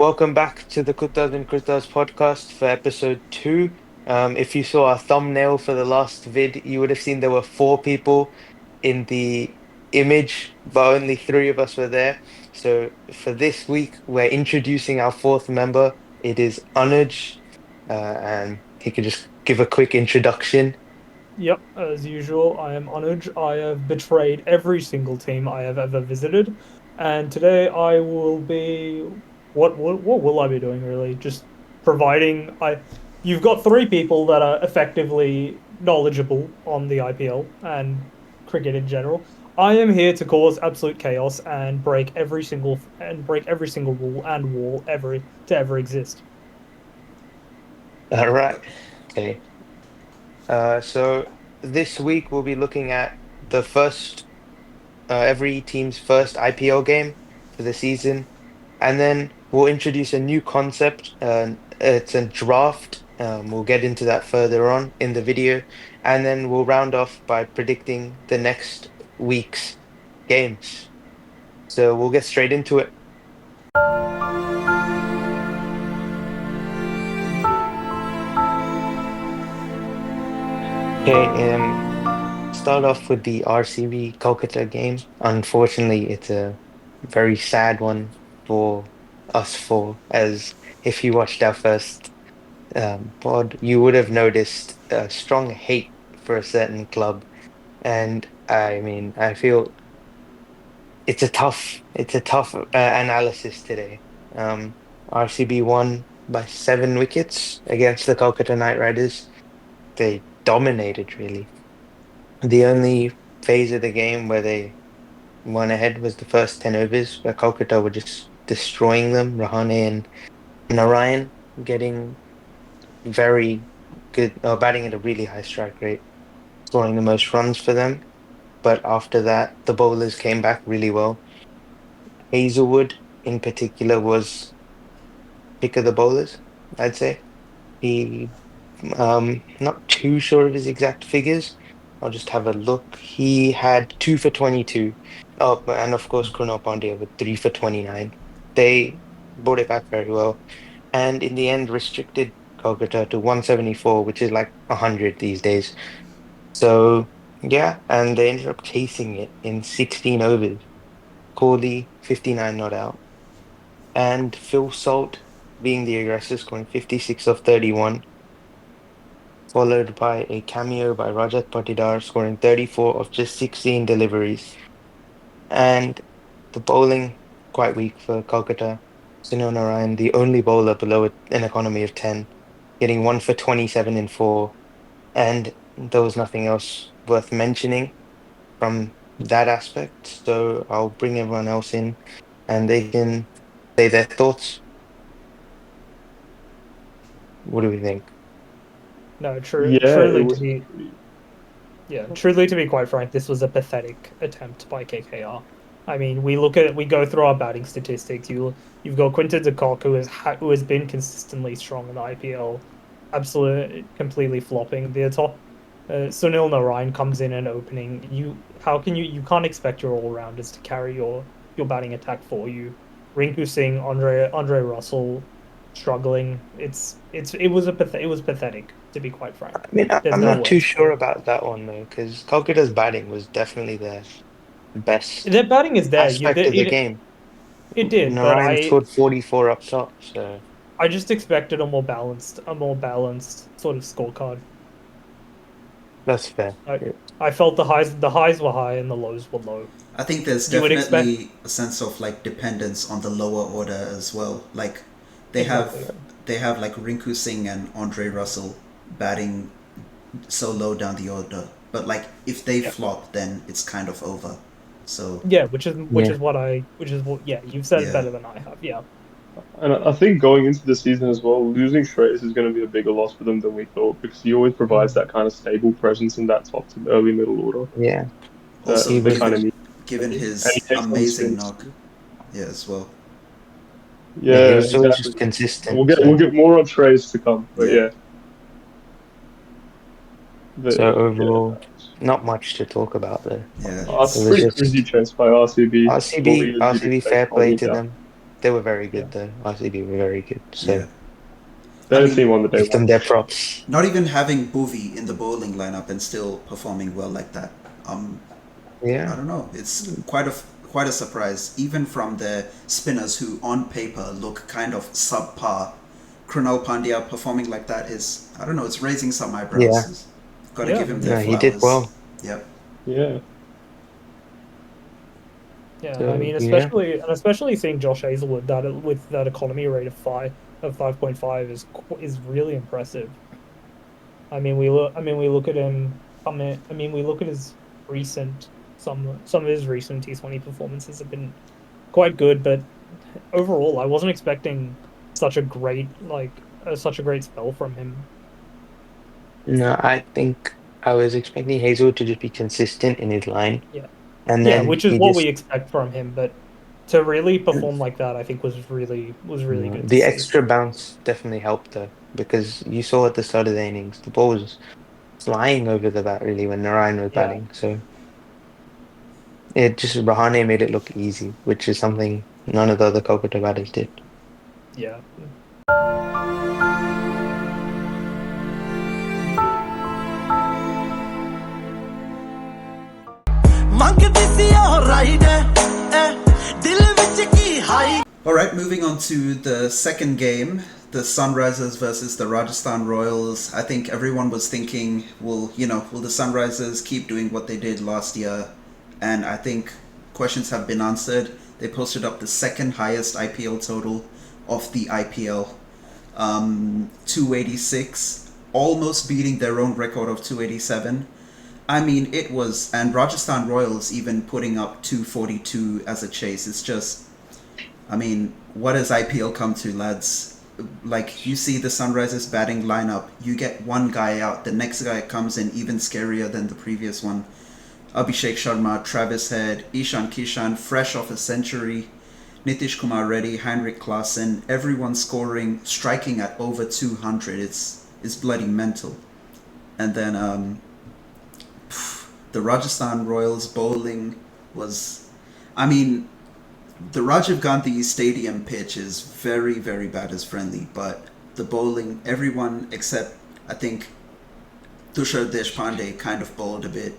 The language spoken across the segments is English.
Welcome back to the Kutas and Kutas podcast for episode two. If you saw our thumbnail for the last vid, you would have seen there were four people in the image, but only three of us were there. So for this week, we're introducing our fourth member. It is Anuj, and he could just give a quick introduction. Yep, as usual, I am Anuj. I have betrayed every single team I have ever visited, and today I will be what will I be doing really? Just providing I you've got three people that are effectively knowledgeable on the IPL and cricket in general. I am here to cause absolute chaos and break every single rule and wall ever exist. All right. Okay. So this week we'll be looking at the first every team's first IPL game for the season. And then we'll introduce a new concept. It's a draft. We'll get into that further on in the video. And then we'll round off by predicting the next week's games. So we'll get straight into it. Okay, start off with the RCB Kolkata game. Unfortunately, it's a very sad one for us four, as if you watched our first pod, you would have noticed a strong hate for a certain club. And I mean, I feel it's a tough analysis today. RCB won by 7 wickets against the Kolkata Knight Riders. They dominated, really. The only phase of the game where they went ahead was the first 10 overs, where Kolkata were just destroying them. Rahane and Narayan getting very good, batting at a really high strike rate, scoring the most runs for them. But after that, the bowlers came back really well. Hazelwood, in particular, was pick of the bowlers, I'd say. He, not too sure of his exact figures. I'll just have a look. He had 2 for 22. Oh, and of course, Krunal Pandya with 3 for 29. They brought it back very well. And in the end, restricted Kolkata to 174, which is like 100 these days. So, yeah, and they ended up chasing it in 16 overs. Kohli, 59 not out. And Phil Salt being the aggressor, scoring 56 of 31, followed by a cameo by Rajat Patidar, scoring 34 of just 16 deliveries. And the bowling, quite weak for Kolkata. Sunil Narayan, the only bowler below an economy of 10, getting 1 for 27 in four. And there was nothing else worth mentioning from that aspect. So I'll bring everyone else in and they can say their thoughts. What do we think? No, Yeah, it truly to was be pretty. Yeah, truly to be quite frank, this was a pathetic attempt by KKR. I mean, we go through our batting statistics. You've got Quinton de Kock who has been consistently strong in the IPL, absolutely completely flopping. The top Sunil Narayan comes in and opening. You can't expect your all rounders to carry your batting attack for you. Rinku Singh, Andre Russell struggling. It was pathetic to be quite I frank. mean, There's I'm no not too words. sure about that one though, because Calcutta's batting was definitely their best Their batting is there. aspect of the game. It did, but Narayan scored 44 up top, so I just expected a more balanced sort of scorecard. that's fair. I Yeah. I felt the highs were high and the lows were low. I think there's You would expect definitely a sense of like dependence on the lower order as well. Like they exactly. have they have like Rinku Singh and Andre Russell batting so low down the order. But like if they Yeah, flop then it's kind of over. So yeah, Yeah. which is what yeah you've said it yeah. better than I have. Yeah, And I think going into the season as well, losing Shreyas is going to be a bigger loss for them than we thought because he always provides mm. that kind of stable presence in that top to early middle order Yeah. Also He that they was kind of given need. given And he his takes on amazing spins. knock, yeah, as well. yeah, he Yeah, was always exactly. just And consistent. we'll So get more on Shreyas to come, but Yeah. yeah, so yeah, overall, not much to talk about there. Yeah. It that's was pretty crazy just chase by RCB. Fully RCB, as you'd RCB expect fair play following to that. them. They were very Yeah. good though. RCB were very good. Yeah. So I Better mean, team on the day give them one. their props. not even having Boovy in the bowling lineup and still performing well like that. I Yeah. don't know. It's quite a surprise, even from the spinners who, on paper, look kind of subpar. Krunal Pandya performing like that is, I don't know, it's raising some Yeah. eyebrows. Got to Yeah. give him their No, he did flowers. well. Yep. Yeah. Yeah, I So mean, yeah. especially seeing Josh Hazelwood that with that economy rate of 5.5 is really impressive. I mean, we look at him. I mean, we look at his recent some of his recent T20 performances have been quite good, but overall, I wasn't expecting such a great spell from him. No, I think I was expecting Hazel to just be consistent in his line, Yeah, and yeah, then which is he what we just expect from him, but to really perform like that, I think was really good to the see. extra bounce definitely helped though, because you saw at the start of the innings the ball was flying over the bat really when Narayan was Yeah, batting. So it just Rahane made it look easy, which is something none of the other Kolkata batters did. yeah. Alright, moving on to the second game, the Sunrisers versus the Rajasthan Royals. I think everyone was thinking, will the Sunrisers keep doing what they did last year? And I think questions have been answered. They posted up the second highest IPL total of the IPL, 286, almost beating their own record of 287. I mean, it was, and Rajasthan Royals even putting up 242 as a chase. It's just, I mean, what has IPL come to, lads? Like, you see the Sunrisers batting lineup, you get one guy out, the next guy comes in even scarier than the previous one. Abhishek Sharma, Travis Head, Ishan Kishan, fresh off a century, Nitish Kumar Reddy, Heinrich Klaasen, everyone scoring, striking at over 200. It's bloody mental. And then the Rajasthan Royals bowling was, I mean, the Rajiv Gandhi Stadium pitch is very, very batters friendly, but the bowling, everyone except, I think, Tushar Deshpande kind of bowled a bit,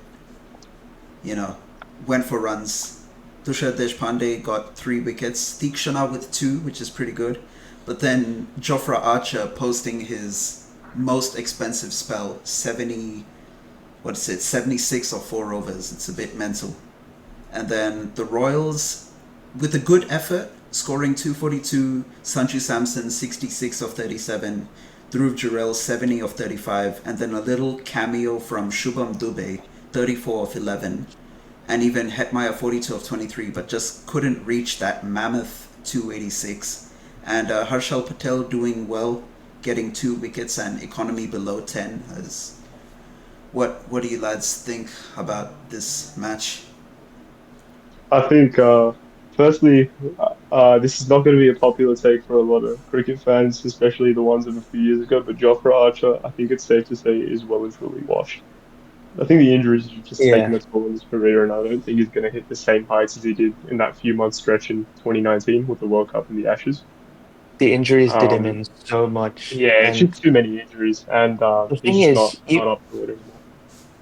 went for runs. Tushar Deshpande got 3 wickets, Tikshana with 2, which is pretty good, but then Jofra Archer posting his most expensive spell, 76 or 4 overs. It's a bit mental. And then the Royals, with a good effort, scoring 242, Sanju Samson 66 of 37, Dhruv Jurel 70 of 35, and then a little cameo from Shubham Dubey 34 of 11, and even Hetmaya 42 of 23, but just couldn't reach that mammoth 286. And Harshal Patel doing well, getting 2 wickets and economy below 10. What do you lads think about this match? I think, firstly, this is not going to be a popular take for a lot of cricket fans, especially the ones of a few years ago. But Jofra Archer, I think it's safe to say, is well and truly washed. I think the injuries have just taken Yeah, a toll on his career, and I don't think he's going to hit the same heights as he did in that few month stretch in 2019 with the World Cup and the Ashes. the injuries did him Um, in so much, yeah, it's and just too many injuries, and the he's thing just is, not up to it anymore.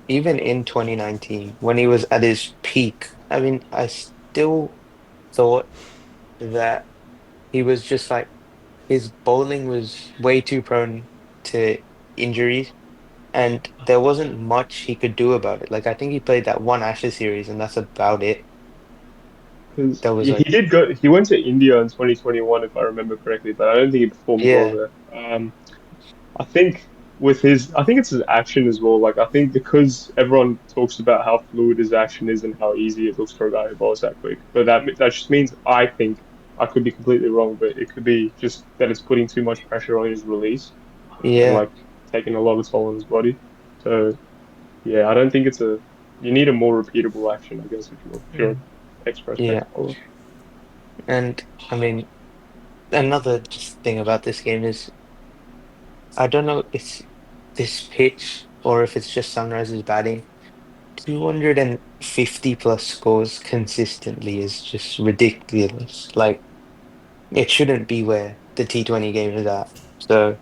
even in 2019, when he was at his peak, I mean, I still thought that he was just like his bowling was way too prone to injuries, and there wasn't much he could do about it. Like I think he played that one Ashes series, and that's about it. Because That was he like, did go, he went to India in 2021, if I remember correctly, but I don't think he performed well yeah, there. I think I think it's his action as well. Like I think because everyone talks about how fluid his action is and how easy it looks for a guy who bowls that quick, but that just means I think I could be completely wrong, but it could be just that it's putting too much pressure on his release and yeah, like taking a lot of toll on his body. So yeah, I don't think it's a you need a more repeatable action, I guess, if you're an Mm. ex-prospect yeah. bowler. And I mean, another just thing about this game is I don't know if it's this pitch or if it's just Sunrise's batting. 250 plus scores consistently is just ridiculous. Like it shouldn't be where the T20 game is at. So,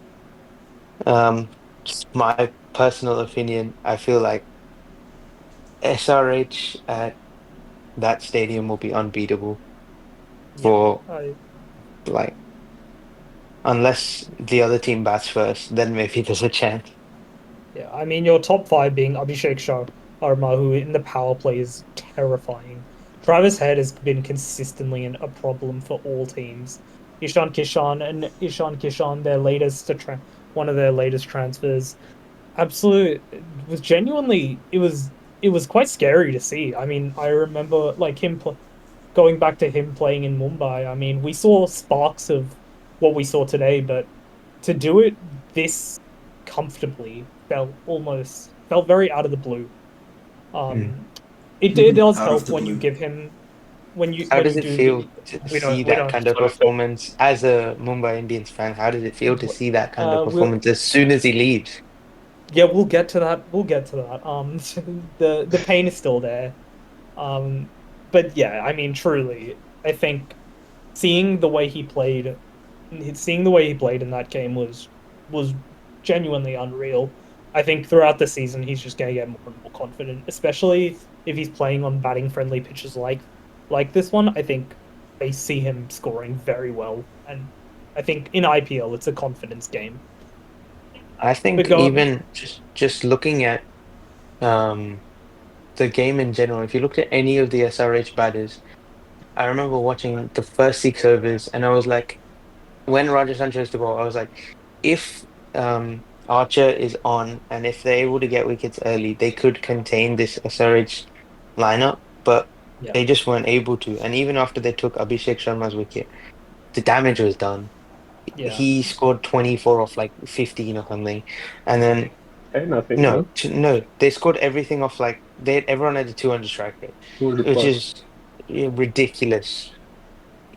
just my personal opinion, I feel like SRH at that stadium will be unbeatable Yeah, for I like unless the other team bats first, then maybe there's a chance. Yeah, I mean your top five being Abhishek Sharma, who in the power play is terrifying. Travis Head has been consistently a problem for all teams. Ishan Kishan, their one of their latest transfers. Absolute it was genuinely it was quite scary to see. I mean, I remember like going back to him playing in Mumbai. I mean, we saw sparks of what we saw today, but to do it this comfortably felt very out of the blue. Mm. Um, it does Out of help the when you blue. give him How when does you it do feel to see we that don't kind of So if it- performance as a Mumbai Indians fan? How does it feel to see that kind of we'll performance as soon as he leaves? yeah, we'll get to that. We'll get to that. The pain is still there. Um, but yeah, I mean, truly, I think seeing the way he played, seeing the way he played in that game was genuinely unreal. I think throughout the season he's just going to get more and more confident, especially if he's playing on batting friendly pitches like this one. I think they see him scoring very well, and I think in IPL it's a confidence game. I But think go, even just looking at um the game in general, if you look at any of the SRH batters, I remember watching the first 6 overs and I was like, when Rajasthan chose to bowl, I was like, if Archer is on and if they're able to get wickets early, they could contain this SRH lineup, but yeah, they just weren't able to. And even after they took Abhishek Sharma's wicket, the damage was done. yeah, He scored 24 off like 15 or something. And then ten, I think, no, no, no, they scored everything off like everyone had a 200 strike rate, 200 which plus. is ridiculous.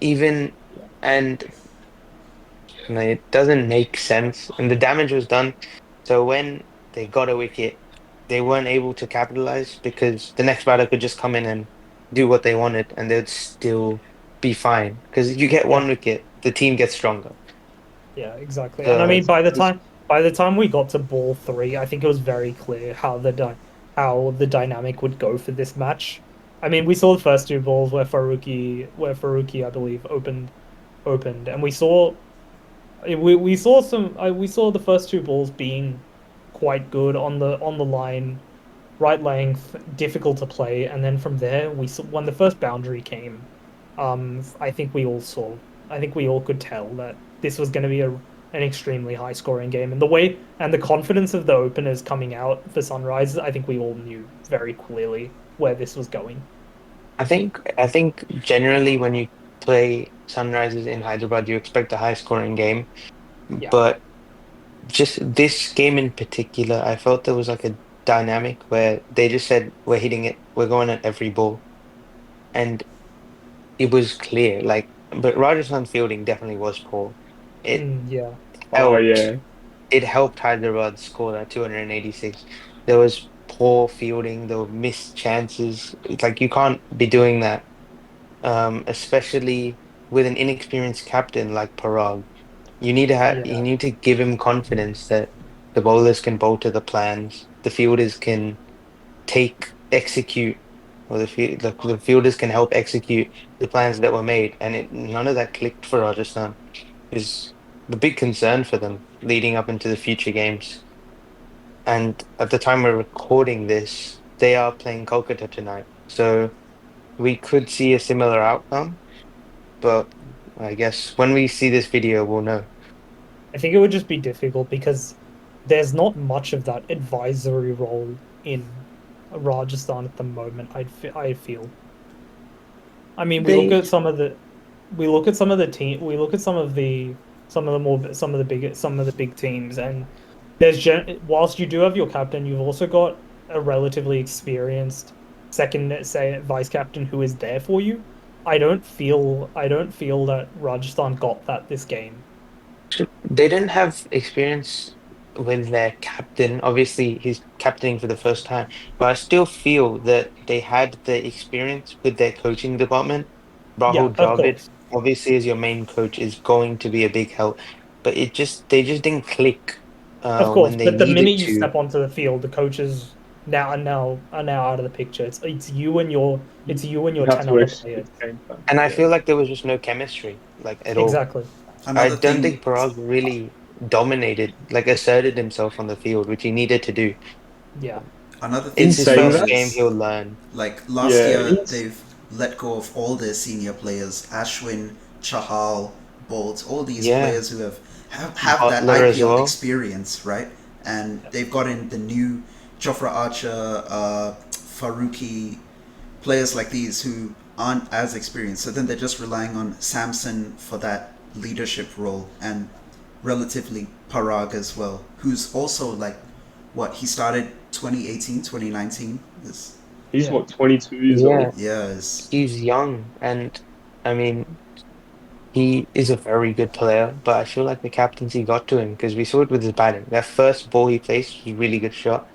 Even Yeah. and it doesn't make sense. And the damage was done. So when they got a wicket, they weren't able to capitalize because the next batter could just come in and do what they wanted and they'd still be fine. Because if you get yeah. one wicket, the team gets stronger. Yeah, exactly. And I So mean, by the time we got to ball three, I think it was very clear how the dynamic would go for this match. I mean, we saw the first two balls where Faruqi, I believe, opened, and we saw we saw the first two balls being quite good on the line, right length, difficult to play, and then from there we saw when the first boundary came, I think we all saw, I think we all could tell that this was going to be an extremely high scoring game, and the way and the confidence of the openers coming out for Sunrise, I think we all knew very clearly where this was going. I think generally when you play Sunrisers in Hyderabad, you expect a high scoring game. Yeah, But just this game in particular, I felt there was like a dynamic where they just said, we're hitting it, we're going at every ball. And it was clear. Like, but Rajasthan fielding definitely was poor. It yeah, Oh helped. yeah, It helped Hyderabad score that 286. There was poor fielding. There were missed chances. It's like you can't be doing that, especially with an inexperienced captain like Parag. You yeah, need to give him confidence that the bowlers can bowl to the plans, the fielders can execute, or the fielders can help execute the plans that were made, and none of that clicked for Rajasthan. Is the big concern for them leading up into the future games. And at the time we're recording this, they are playing Kolkata tonight, so we could see a similar outcome. But I guess when we see this video, we'll know. I think it would just be difficult because there's not much of that advisory role in Rajasthan at the moment. I feel. I mean, They we look at some of the team, we look at some of the big teams, and whilst you do have your captain, you've also got a relatively experienced second, say, vice captain who is there for you. I don't feel that Rajasthan got that this game. They didn't have experience with their captain. Obviously, he's captaining for the first time, but I still feel that they had the experience with their coaching department. Yeah, Rahul of Dravid course. obviously as your main coach is going to be a big help, but they just didn't click Of course, when they but the needed minute you to. step onto the field, the coaches now out of the picture. It's you and You your have 10 to other execute players. the game plan. And I Yeah. feel like there was just no chemistry, like at all. Exactly. I Another don't thing, think Parag really dominated, like asserted himself on the field, which he needed to do. Yeah. another In thing It's as his saying well first that, game, is he'll learn. like last yeah, year they've let go of all their senior players, Ashwin, Chahal, Bolt, all these Yeah, players who have that Butler as IPL well. experience, right? And they've got in the new Jofra Archer, Faruqi, players like these who aren't as experienced. So then they're just relying on Samson for that leadership role and relatively Parag as well, who's also like, what, he started 2018, 2019? This, he's Yeah. what 22 years Yeah, old. yeah, is, he's young, and I mean, he is a very good player, but I feel like the captaincy got to him because we saw it with his batting. That first ball he placed was a really good shot,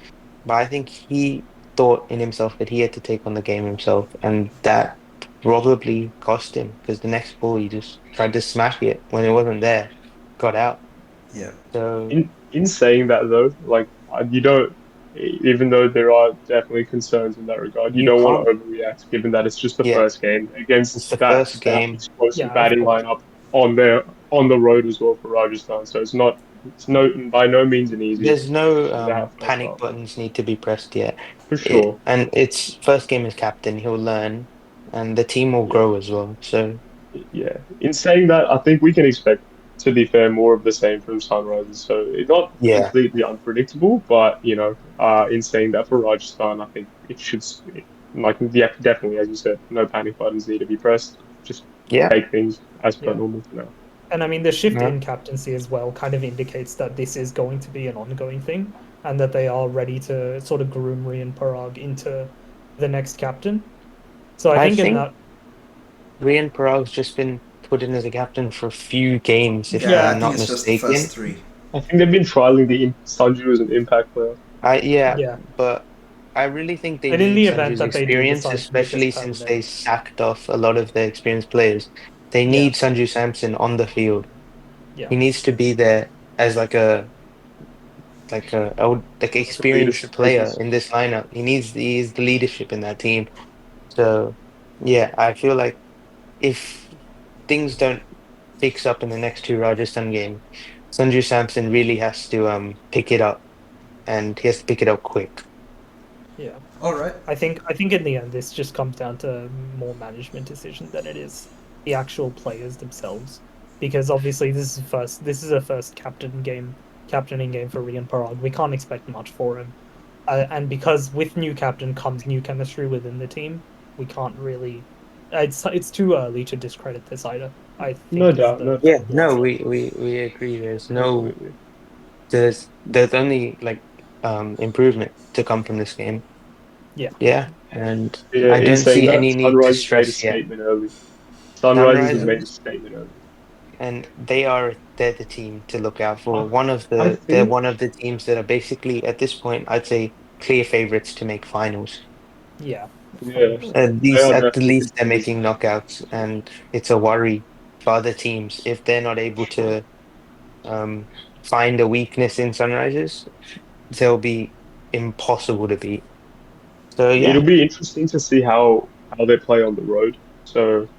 but I think he thought in himself that he had to take on the game himself, and that probably cost him because the next ball he just tried to smash it when it wasn't there, got out. yeah. So In saying that though, like you don't, even though there are definitely concerns in that regard, you you don't want can't, to overreact, given that it's just the yeah, first game it's against the that first that game. explosive Yeah, of batting course. lineup on the road as well for Rajasthan. So it's no by no means an easy There's no first panic half buttons need to be pressed yet. for sure. And it's first game as captain, he'll learn, and the team will Yeah. grow as well. So Yeah. In saying that, I think we can expect, to be fair, more of the same from Sunrisers. So it's not yeah, completely unpredictable, but in saying that for Rajasthan, I think it should, like, yeah, definitely, as you said, no panic buttons need to be pressed. Just yeah, take things as per Yeah. normal for now. And I mean, the shift yeah. in captaincy as well kind of indicates that this is going to be an ongoing thing and that they are ready to sort of groom Rian Parag into the next captain. So I I think in think that, Rian Parag's just been put in as a captain for a few games, if Yeah, I yeah, I'm think not it's just the first mistaken. three. I think they've been trialing the Sanju as an impact player. Yeah, yeah. but I really think they And in need the event Sanju's that they do experience, decide to make this especially since they permanent, sacked off a lot of the experienced players. They yeah, need Sanju Samson on the field. yeah, He needs to be there as like Like a experienced leadership player presence. in this lineup. He needs the leadership in that team. So yeah, I feel like if things don't fix up in the next two Rajasthan games, Sanju Samson really has to pick it up, and he has to pick it up quick. yeah. All right. I think in the end this just comes down to more management decision than it is the actual players themselves. Because obviously this is a first captaining game for Rian Parag. We can't expect much for him. And because with new captain comes new chemistry within the team, we can't really it's too early to discredit this either, I No think is doubt, no the Yeah, doubt. the no, answer. we agree. Completely. There's only like improvement to come from this game. Yeah. Yeah, and Yeah, I in don't saying see that, any need to Sunrisers made a stress yet. statement early. Sunrisers has Sunrise, made a statement early. and they're the team to look out I, for. I They're think, one of the teams that are basically at this point, I'd say, clear favorites to make finals. Yeah. yeah, 100%. they are At the definitely least they're contenders. making knockouts, and it's a worry for other teams if they're not able to um, find a weakness in Sunrisers, they'll be impossible to beat. So It'll yeah, be interesting to see how they play on the road. So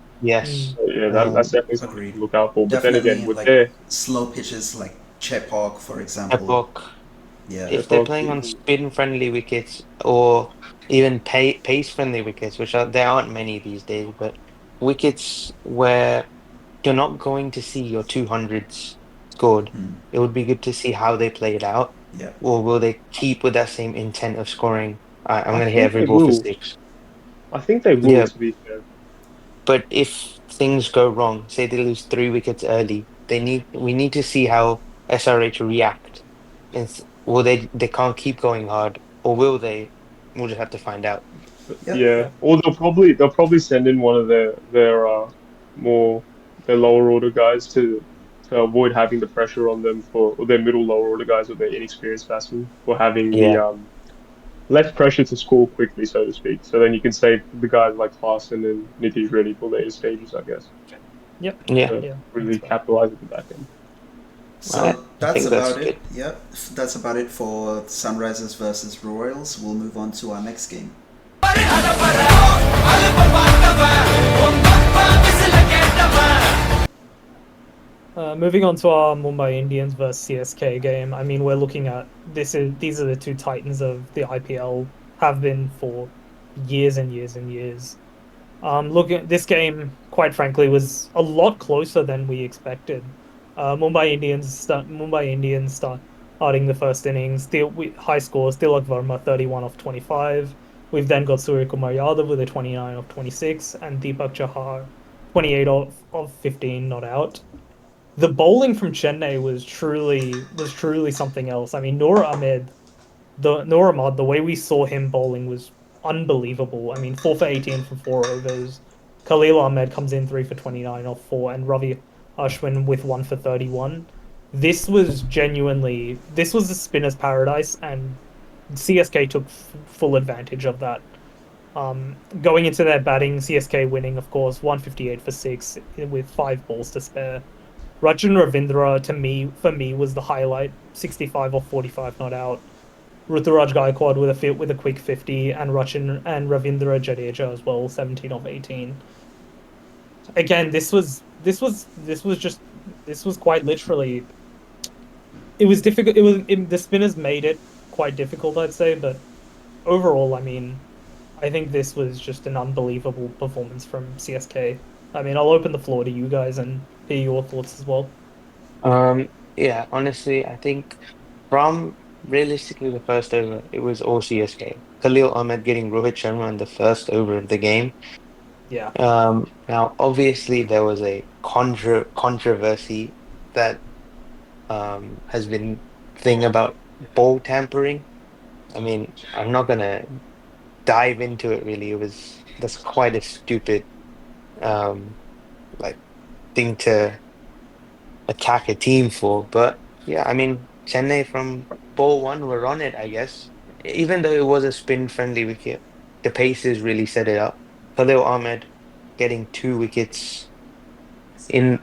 Mm. yes, yeah, that's um, definitely something Agreed. to look out for. But then again, Definitely with like their slow pitches like Chepauk, for example. Epoch. Yeah. If they're Chepauk, playing on spin-friendly wickets or even pace-friendly wickets, there aren't many these days, but wickets where you're not going to see your 200s scored, Hmm. it would be good to see how they play it out. Yeah. Or will they keep with that same intent of scoring? I'm I going to hit think every they ball for will. six. I think they will. Yeah, To be fair, but if things go wrong, say they lose three wickets early, we need to see how SRH react. Will they can't keep going hard, or will they? We'll just have to find out. Yeah. yeah. Yeah. Or they'll probably send in one of their more their lower order guys to avoid having the pressure on them for or their middle lower order guys or their inexperienced batsmen for having the Yeah, less pressure to score quickly, so to speak. So then you can save the guys like Clarkson and Nitish Reddy for later stages, I guess. Yep. Yeah, to Yeah. really That's fair. capitalize at the back end. So I that's think that's about it. good. Yep, that's about it for Sunrisers versus Royals. We'll move on to our next game. Moving on to our Mumbai Indians versus CSK game. I mean, we're looking at these are the two titans of the IPL, have been for years and years and years. Looking at this game, quite frankly, was a lot closer than we expected. Mumbai Indians starting the first innings, high score, Tilak Verma 31 off 25. We've then got Surya Kumar Yadav with a 29 off 26 and Deepak Chahar 28 of 15 not out. The bowling from Chennai was truly something else. I mean, Noor Ahmed, the way we saw him bowling was unbelievable. I mean, 4 for 18 from 4 overs. Khalil Ahmed comes in 3 for 29 off four, and Ravi Ashwin with 1 for 31. This was the spinner's paradise, and CSK took full advantage of that. Going into their batting, CSK winning, of course, 158 for six with 5 balls to spare. Rachin Ravindra, for me, was the highlight. 65 off 45 not out. Ruturaj Gaikwad with a quick 50, and Rachin and Ravindra Jadeja as well, 17 off 18. Again, this was quite literally, it was difficult. The spinners made it quite difficult, I'd say, but overall, I mean, I think this was just an unbelievable performance from CSK. I mean, I'll open the floor to you guys and hear your thoughts as well. Yeah, honestly, I think from realistically the first over, it was all CSK. Khalil Ahmed getting Rohit Sharma in the first over of the game. Yeah, Now obviously there was a controversy that has been thing about ball tampering. I mean, I'm not gonna dive into it really. That's quite a stupid um like thing to attack a team for. But yeah, I mean, Chennai from ball one were on it, I guess. Even though it was a spin-friendly wicket, the paces really set it up. Khalil Ahmed getting 2 wickets in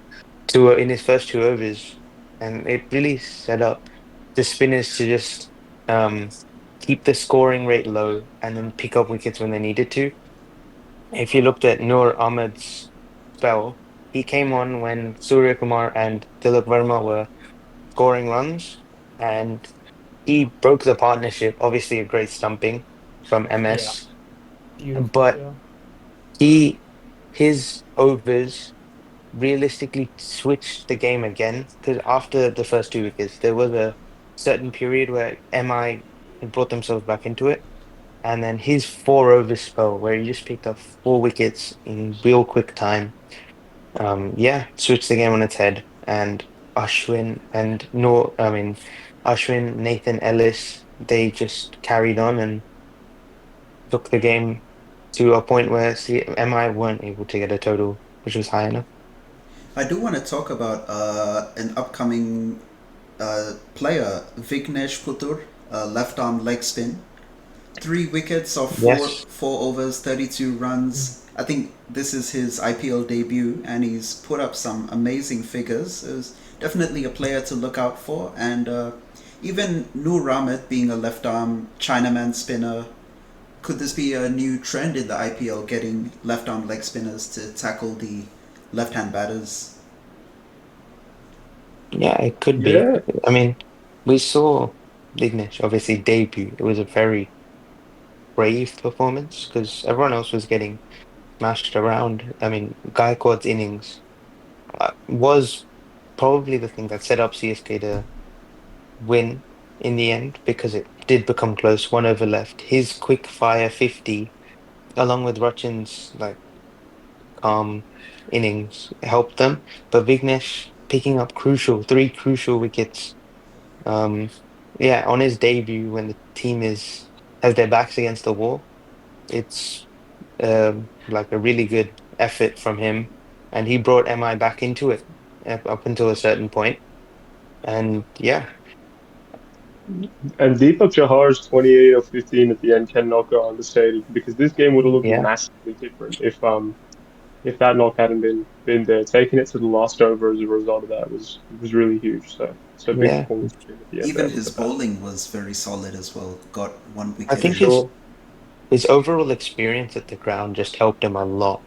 in his first 2 overs, and it really set up the spinners to just um, keep the scoring rate low and then pick up wickets when they needed to. If you looked at Noor Ahmed's spell, he came on when Surya Kumar and Tilak Verma were scoring runs, and he broke the partnership. Obviously, a great stumping from yeah, MS, beautiful. but Yeah, he his overs realistically switched the game again because after the first 2 wickets, there was a certain period where MI had brought themselves back into it. And then his 4 over spell, where he just picked up 4 wickets in real quick time, yeah, switched the game on its head. And Ashwin and no, I mean, Ashwin, Nathan Ellis, they just carried on and took the game to a point where MI weren't able to get a total, which was high enough. I do want to talk about an upcoming player, Vignesh Putur, left arm leg spin. 3 wickets of Yes. 4 overs, 32 runs. I think this is his IPL debut, and he's put up some amazing figures. Is definitely a player to look out for, and even Noor Ahmed being a left arm Chinaman spinner. Could this be a new trend in the IPL, getting left arm leg spinners to tackle the left hand batters? Yeah, it could be. Yeah, I mean, we saw Vignesh obviously debut. It was a very brave performance because everyone else was getting smashed around. I mean, Gaikwad's innings was probably the thing that set up CSK to win in the end because it did become close, 1 over left. His quick fire 50, along with Rachin's like calm innings, helped them. But Vignesh picking up 3 crucial wickets. Um, yeah, on his debut, when the team is has their backs against the wall, it's like a really good effort from him, and he brought MI back into it up until a certain point. And yeah, and Deepak Chahar's 28 of 15 at the end cannot go understated because this game would have looked yeah, massively different if if that knock hadn't been there, taking it to the last over as a result of that was really huge. So big Yeah, performance from him at the end Even there his with the bat. bowling was very solid as well. Got one I wicket For think in. his sure. his overall experience at the ground just helped him a lot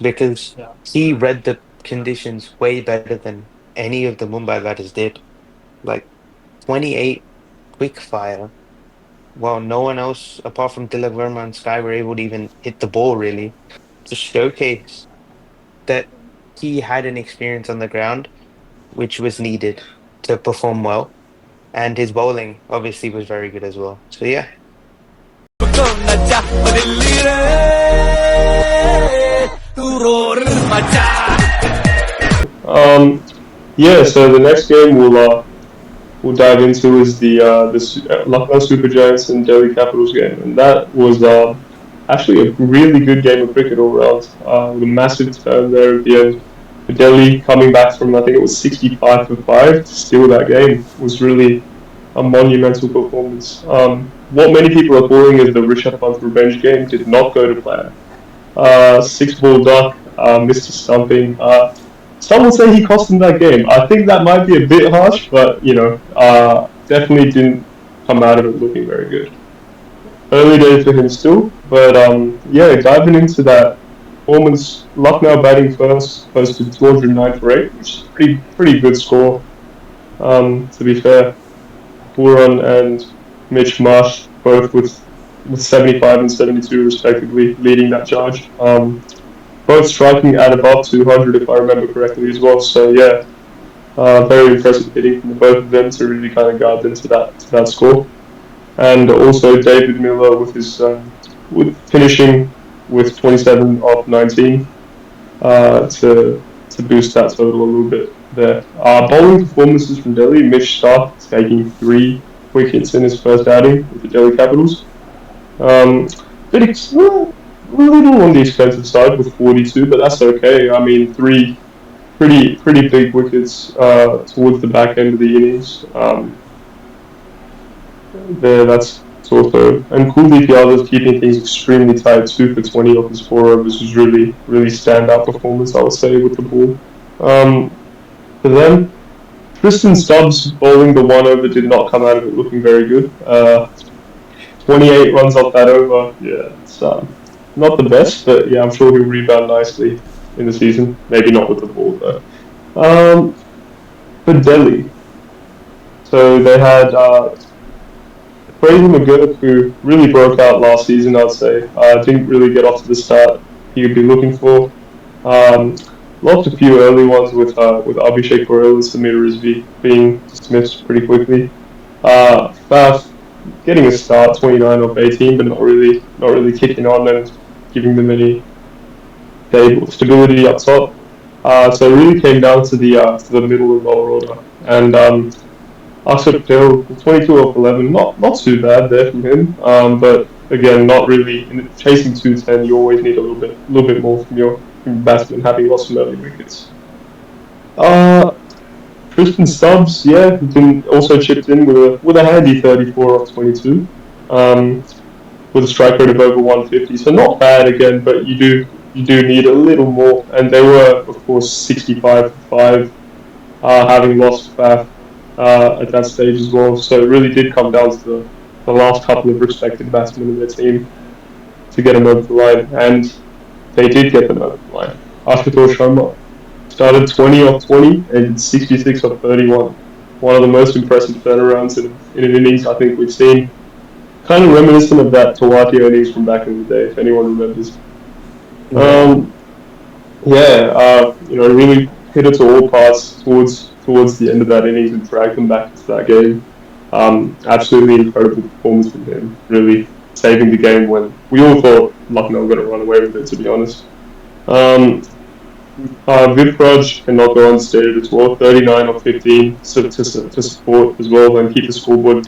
because Yeah. he read the conditions way better than any of the Mumbai batters did. Like 28 quick fire, while no one else apart from Tilak Verma and Sky were able to even hit the ball really to showcase that he had an experience on the ground which was needed to perform well. And his bowling obviously was very good as well. So yeah. Um, yeah. So the next game we'll dive into is the Lucknow Super Giants and Delhi Capitals game, and that was actually a really good game of cricket all round. With a massive turn there at the end. For Delhi coming back from I think it was 65 for 5 to steal that game was really a monumental performance. What many people are calling as the Rishabh Pant revenge game did not go to plan. Six ball duck, Mr. Stumping. Some would say he cost them that game. I think that might be a bit harsh, but definitely didn't come out of it looking very good. Early days for him still, but yeah, diving into that performance, Lucknow batting first, posted 209 for 8, which is pretty good score. To be fair, Buran and Mitch Marsh both with 75 and 72 respectively, leading that charge. Both striking at above 200 if I remember correctly as well. So yeah, very impressive hitting from both of them to really kind of guide them to that score. And also David Miller with finishing with 27 of 19 to boost that total a little bit there. Bowling performances from Delhi, Mitch Stark taking 3 wickets in his first outing with the Delhi Capitals. Bit a little on the expensive side with 42, but that's okay. I mean, 3 pretty big wickets towards the back end of the innings. There, that's also and Kuldeep Yadav keeping things extremely tight. 2 for 20 off his 4 overs was really standout performance, I would say, with the ball. For them, Tristan Stubbs bowling the 1 over did not come out of it looking very good. 28 runs off that over. Yeah, it's not the best, but yeah, I'm sure he'll rebound nicely in the season. Maybe not with the ball though. For Delhi, so they had Fraser McGurk, who really broke out last season, I'd say. Didn't really get off to the start he would be looking for. Lost a few early ones with Abhishek Goyal and Samir Rizvi being dismissed pretty quickly. Faf getting a start, 29 off 18, but not really kicking on and giving them any stability up top. So it really came down to the middle and lower order. And Akshar Patel, 22 off 11, not too bad there from him. But again, not really chasing 210. You always need a little bit more from your batsman, having lost some early wickets. Tristan Stubbs, yeah, also chipped in with a handy 34 off 22, with a strike rate of over 150. So not bad again, but you do need a little more. And they were, of course, 65 for 5, having lost Faf at that stage as well. So it really did come down to the last couple of respected batsmen in their team to get them over the line, and they did get them over the line. Ashutosh Sharma started 20 off 20 and 66 off 31. One of the most impressive turnarounds in an innings I think we've seen. Kind of reminiscent of that Tawati innings from back in the day, if anyone remembers. Really hit it to all parts towards the end of that innings and dragged them back into that game. Absolutely incredible performance from him, really saving the game when we all thought Lucknow were going to run away with it, to be honest. Vipraj cannot go unstated as well, 39 or 15 to support as well and keep the scoreboard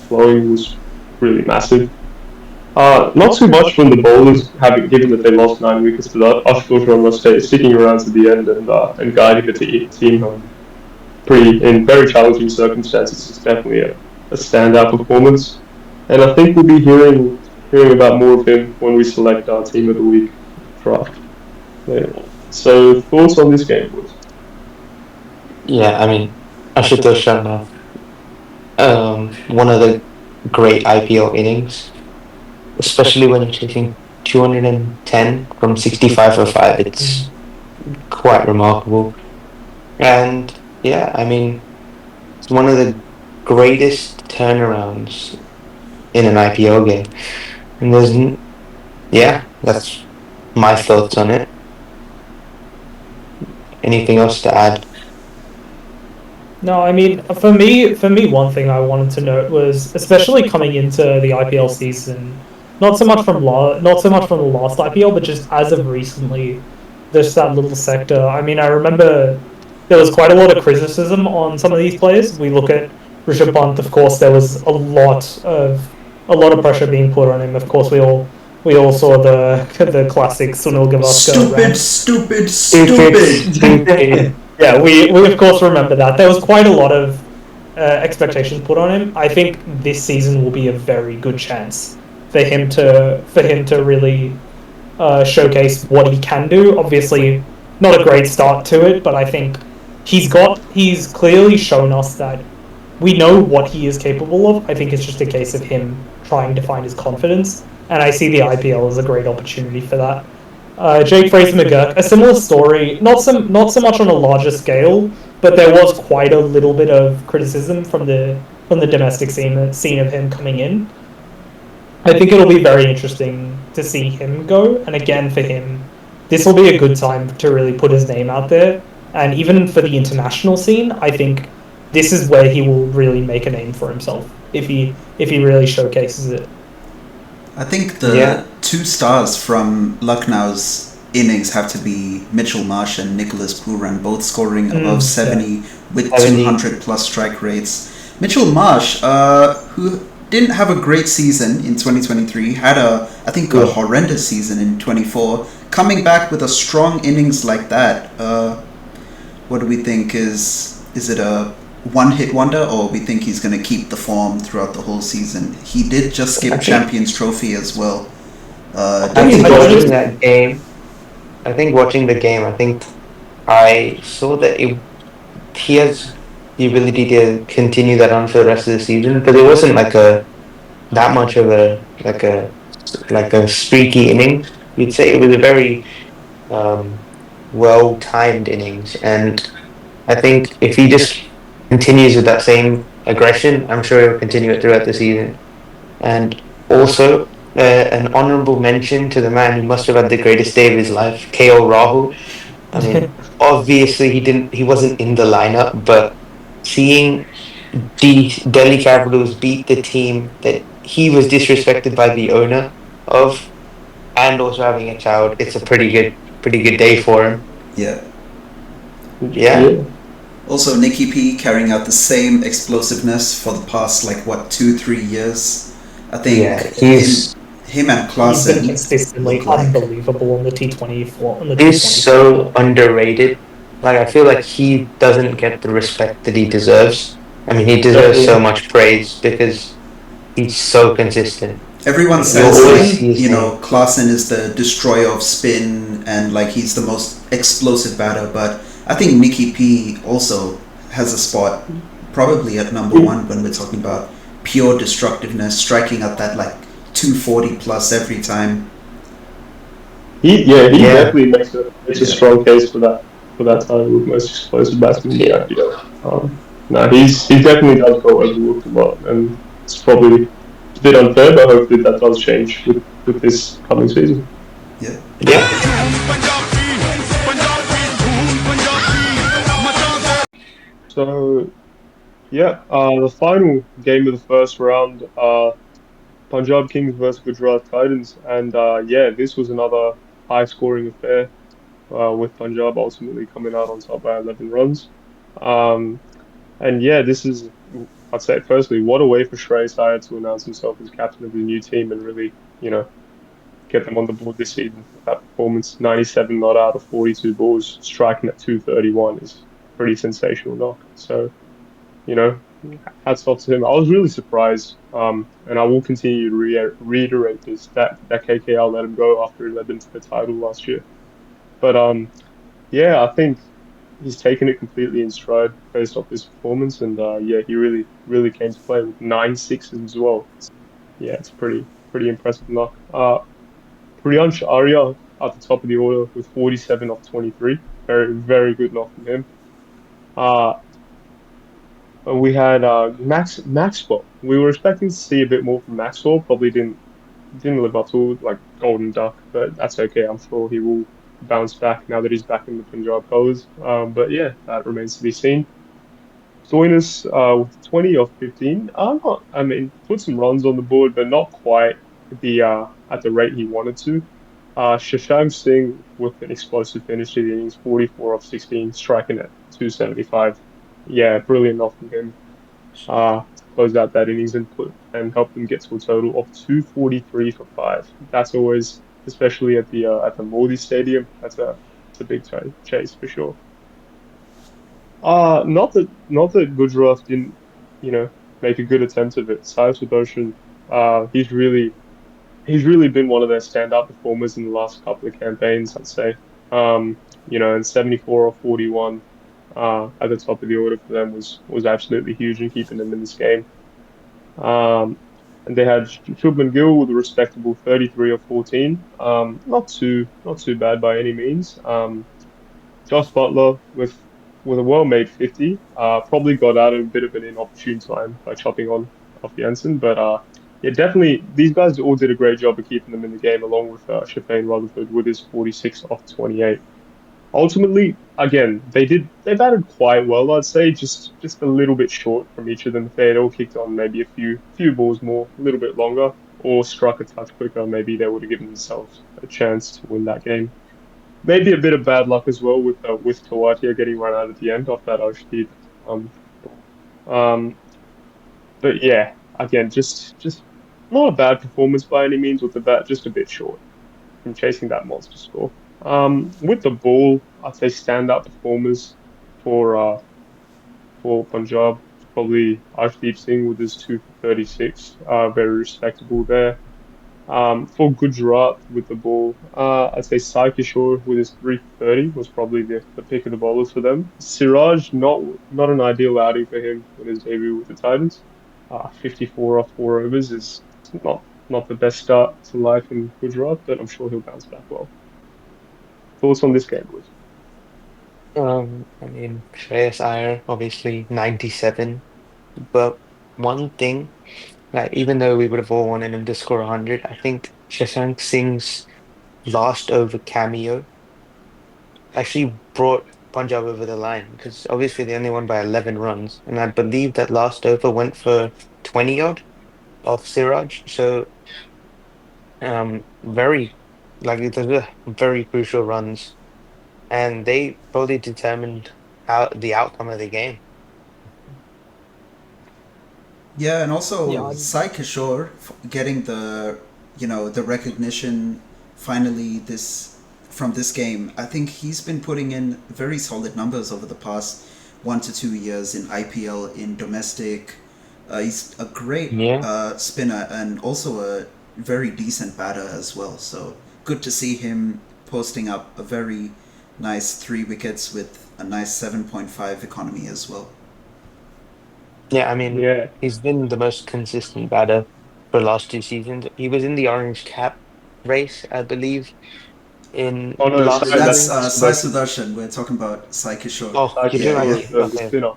flowing was really massive. Not too much from the bowlers, given that they lost 9 wickets, but Ashutosh Sharma sticking around to the end and guiding the team in very challenging circumstances. It's definitely a standout performance, and I think we'll be hearing about more of him when we select our team of the week draft. Yeah. So thoughts on this game, boys? Yeah, I mean, Ashutosh Sharma, one of the great IPL innings, especially when you're taking 210 from 65 for 5. It's quite remarkable. And yeah, I mean, it's one of the greatest turnarounds in an IPL game. And yeah, that's my thoughts on it. Anything else to add? No, I mean, for me, one thing I wanted to note was, especially coming into the IPL season, not so much from the last IPL, but just as of recently, there's that little sector. I mean, I remember there was quite a lot of criticism on some of these players. We look at Rishabh Pant, of course, there was a lot of pressure being put on him. Of course, we all saw the classic Sunil Gavaskar rant. Stupid. Yeah, we of course remember that. There was quite a lot of expectations put on him. I think this season will be a very good chance for him to really showcase what he can do. Obviously, not a great start to it, but I think he's clearly shown us that we know what he is capable of. I think it's just a case of him trying to find his confidence, and I see the IPL as a great opportunity for that. Jake Fraser McGurk, a similar story, not so much on a larger scale, but there was quite a little bit of criticism from the domestic scene of him coming in. I think it'll be very interesting to see him go, and again for him, this will be a good time to really put his name out there, and even for the international scene, I think this is where he will really make a name for himself if he really showcases it. I think the two stars from Lucknow's innings have to be Mitchell Marsh and Nicholas Pooran, both scoring above 70 with 200 plus strike rates. Mitchell Marsh, who didn't have a great season in 2023, had I think a horrendous season in 24. Coming back with a strong innings like that, what do we think? Is it a one-hit wonder, or we think he's going to keep the form throughout the whole season? He did just skip Champions Trophy as well. I think watching that game, I think I saw that he has the ability to continue that on for the rest of the season, because it wasn't that much of a streaky inning. You'd say it was a very well timed innings, and I think if he just continues with that same aggression, I'm sure he'll continue it throughout the season. And also, an honourable mention to the man who must have had the greatest day of his life, KL Rahul. I mean, obviously he wasn't in the lineup, but seeing the Delhi Capitals beat the team that he was disrespected by the owner of, and also having a child, it's a pretty good day for him. Yeah. Also, Nicky P carrying out the same explosiveness for the past 2-3 years. I think him and Klaasen he's been consistently unbelievable on the T20 He's so underrated. I feel like he doesn't get the respect that he deserves. I mean, he deserves so much praise because he's so consistent. Everyone says Klaasen is the destroyer of spin and he's the most explosive batter, but I think Nicky P also has a spot probably at number one when we're talking about pure destructiveness, striking at that 240 plus every time. He definitely makes a strong case for that title with most explosive batsman in the IPL. He definitely does go overlooked a lot, and it's probably a bit unfair, but hopefully that does change with this coming season. So, the final game of the first round, Punjab Kings versus Gujarat Titans, and this was another high-scoring affair, with Punjab ultimately coming out on top by 11 runs. This is, I'd say, firstly, what a way for Shreyas Iyer to announce himself as captain of the new team and really, get them on the board this season. That performance, 97 not out of 42 balls, striking at 231 is pretty sensational knock. So, hats off to him. I was really surprised, and I will continue to reiterate this, that KKR let him go after he led them to the title last year. But yeah, I think he's taken it completely in stride based off this performance, and yeah, he really came to play with 9 sixes as well. Yeah, it's pretty impressive knock. Priyansh Arya at the top of the order with 47 off 23. Very good knock from him. Uh, and we had Maxwell. We were expecting to see a bit more from Maxwell. Probably didn't live up to like Golden Duck, but that's okay. I'm sure he will bounce back now that he's back in the Punjab colours. But yeah, that remains to be seen. Soinus with 20 off 15. I mean, put some runs on the board, but not quite at the rate he wanted to. Shashank Singh with an explosive finish to the innings, 44 off 16, striking at 275. Yeah, brilliant off from him. To close out that innings and help them get to a total of 243 for five. That's always, especially at the Modi Stadium, that's a big chase for sure. Not that Gujarat didn't, you know, make a good attempt at it. Sai Sudarshan, he's really been one of their standout performers in the last couple of campaigns, I'd say. And 74 or 41 at the top of the order for them was absolutely huge in keeping them in this game. Um, and they had Shubman Gill with a respectable 33 or 14. Not too bad by any means. Josh Butler with a well-made 50. Probably got out at a bit of an inopportune time by chopping on off Jansen, but yeah, definitely these guys all did a great job of keeping them in the game, along with Shafane Rutherford with his 46 off 28. Ultimately, again, they batted quite well, I'd say, just a little bit short from each of them. If they had all kicked on maybe a few balls more, a little bit longer, or struck a touch quicker, maybe they would have given themselves a chance to win that game. Maybe a bit of bad luck as well with Kawatia getting run out at the end off that Arshdeep. Um, um, but yeah, again, just not a bad performance by any means with the bat, just a bit short from chasing that monster score. With the ball, I'd say standout performers for Punjab, probably Arshdeep Singh with his 2 for 36, very respectable there. For Gujarat with the ball, I'd say Sai Kishore with his 3 for 30 was probably the pick of the bowlers for them. Siraj, not an ideal outing for him in his debut with the Titans. 54 off 4 overs is not the best start to life in Gujarat, but I'm sure he'll bounce back well. Thoughts on this game, boys? I mean, Shreyas Iyer, obviously 97, but one thing, like even though we would have all wanted him to score 100, I think Shashank Singh's last over cameo actually brought Punjab over the line because obviously they only won by 11 runs, and I believe that last over went for 20 odd off Siraj. So, very like those were very crucial runs, and they probably determined how the outcome of the game. Yeah, and Yeah, also Sai Kishore getting the recognition finally this from this game. I think he's been putting in very solid numbers over the past 1 to 2 years in IPL, in domestic. He's a great Yeah. spinner and also a very decent batter as well. So good to see him posting up a very nice 3 wickets with a nice 7.5 economy as well. Yeah, I mean, Yeah. he's been the most consistent batter for the last 2 seasons. He was in the orange cap race, I believe, in Oh no, last No, Sai, that's that's season. Sai Sudarshan. Sudarshan. We're talking about Sai Kishore. Oh, Sai you're Yeah, talking Kishore about yeah. is the okay, spinner.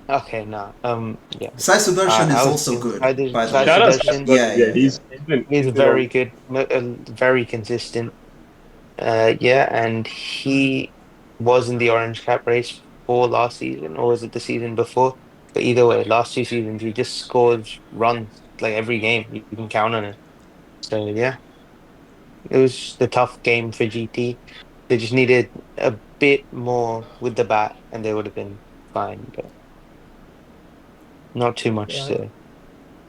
okay, no, yeah. Sai Sudarshan I is was also thinking good, by the Sai way. Shout out Sai Sudarshan. Sudarshan. Yeah, Yeah, yeah, yeah. He's he's been very on. good, very consistent. Yeah, and he was in the orange cap race for last season, or was it the season before? But either way, last 2 seasons, he just scores runs like every game. You can count on it. So yeah, it was the tough game for GT. They just needed a bit more with the bat, and they would have been fine, but not too much yeah. to.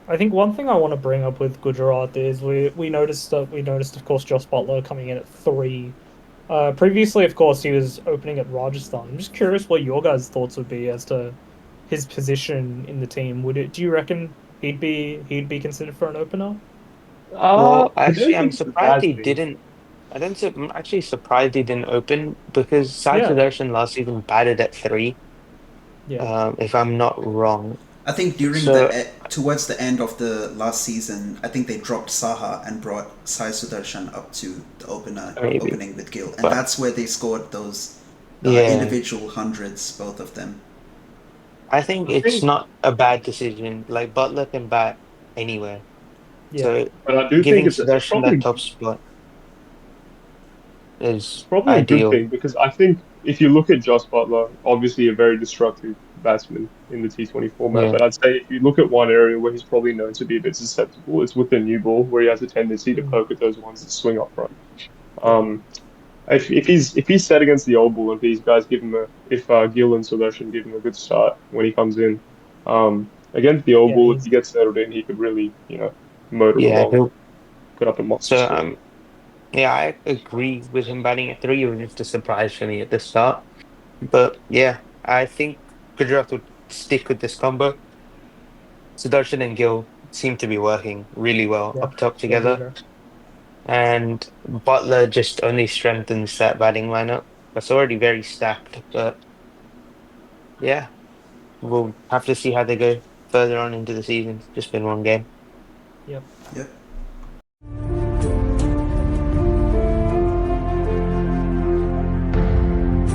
I think one thing I want to bring up with Gujarat is we noticed of course Joss Butler coming in at three. Previously, of course, he was opening at Rajasthan. I'm just curious what your guys' thoughts would be as to his position in the team. Do you reckon he'd be considered for an opener? Well, I actually, don't I'm think it's a surprised bad he thing. didn't. I'm actually surprised he didn't open because Sai Yeah, Sudarshan last season batted at three, yeah, if I'm not wrong. I think during So towards the end of the last season, I think they dropped Saha and brought Sai Sudarshan up to the maybe, opening with Gill, and but that's where they scored those yeah, individual hundreds, both of them. I think I it's think, not a bad decision. Like Butler can bat anywhere, yeah, so but I do think giving it's Sudarshan probably that top spot it's is probably a good ideal. thing because I think if you look at Joss Butler, obviously a very destructive batsman in the T20 format, Yeah, but I'd say if you look at one area where he's probably known to be a bit susceptible, it's with the new ball, where he has a tendency to mm, poke at those ones that swing up front. yeah, Um, if he's set against the old ball, if these guys give him a if Gill and Sudarshan give him a good start when he comes in, against the old yeah. ball, if he He's gets settled in, he could really motor yeah. along, He'll, put up a monster so score. yeah, I agree with him batting at three. It was just a surprise for me at the start, but yeah, I think Gujarat would stick with this combo. Sudarshan and Gill seem to be working really well yeah, up top yeah, they together, do. and Butler just only strengthens that batting lineup. That's already very stacked, but yeah, we'll have to see how they go further on into the season. Just been one game. Yep. Yep.